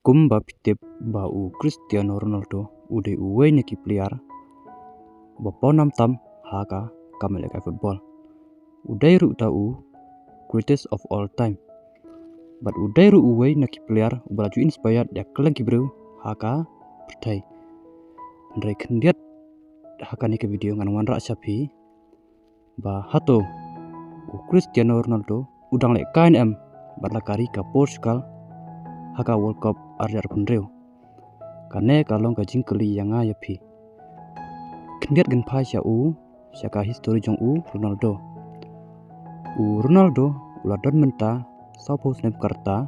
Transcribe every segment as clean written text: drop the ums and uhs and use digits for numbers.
Kumba pitip bau Cristiano Ronaldo ude uwe neki pliar bapo nam tam haka kameleka football. Udai ru tau greatest of all time. But udai ru uwe neki pliar ubalaju inspired ya keleng kibru haka pertai. Ndrai kendiat haka neki video ngan rak sapi ba hato Cristiano Ronaldo udang lek KNM batlakari ka Portugal haka World Cup arjar punreu kane kalong ka jingkeli yang ya pi kendiat gen pai sia u siaka history jong u Ronaldo uladon menta saupo snap karta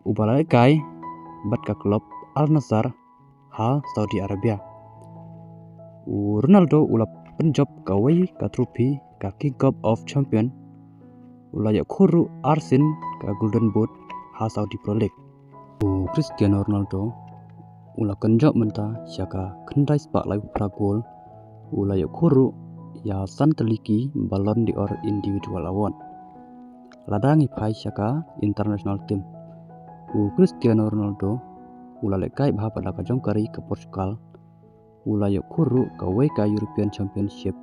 ubalai kai bat ka klub Al Nassr ha Saudi Arabia. Ronaldo ulap penjob kawai ka trofi ka King Cup of Champion ulaya khuru Arsin ka Golden Boot ha Saudi Pro League. Cristiano Ronaldo ula kenjok menta siaka kendai spak lai pragol ulaya khuru ya san teliki Ballon d'Or individual award. Ladangi pai siaka international team. Cristiano Ronaldo ula lekai bah pada ka jongkari ke Portugal ulaya khuru ka ka European Championship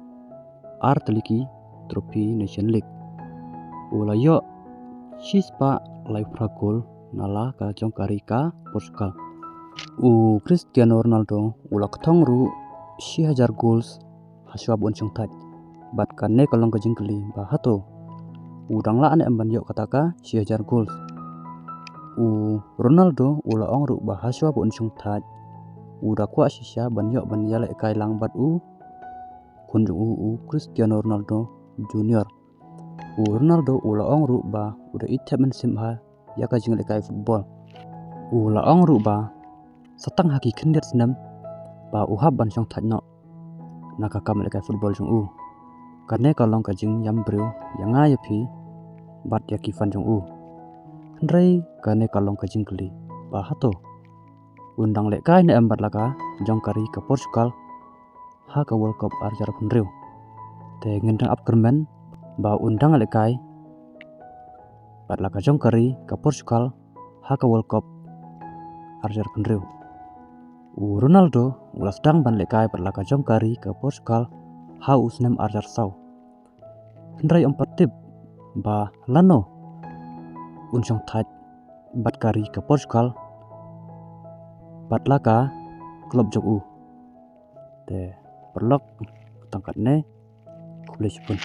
ar teliki trofi Nation League. Ulaya sispa lai pragol nala ka jongkari ka Portugal. Cristiano Ronaldo ula ketong ru 1000 goals haswa boncong tat bat kane kalong ka jingkeli bahato udang la ane amban yok kataka 1000 goals. Ronaldo ula ong ru bahaswa boncong tat uda kwa sisya ban yok ban yale kai lang bat kunju Cristiano Ronaldo Junior. Ronaldo ula ong ru ba uda itap men simha ya ka jingle kai football. Ula ong ru ba satang haki kendiat senam ba uhab ban song thatno naka kam kai football jong karne kalong ka jing yam bro yang ya pi bat ya kifan jong ndrai karne kalong ka jing keli ba hato undang lek kai ne ambat laka jong kari ke Portugal ha ka World Cup arjar punreu te ngendang up kermen ba undang lek kai bat laka jong kari ke Portugal ha ka World Cup arjar punreu. Ronaldo ulas dang ban lek kai bat laka jong kari ke Portugal ha usnem arjar sau ndrai tip ba lano unsong tat bat kari ke Portugal bat laka klub jong te perlok tangkat ne kulis pun.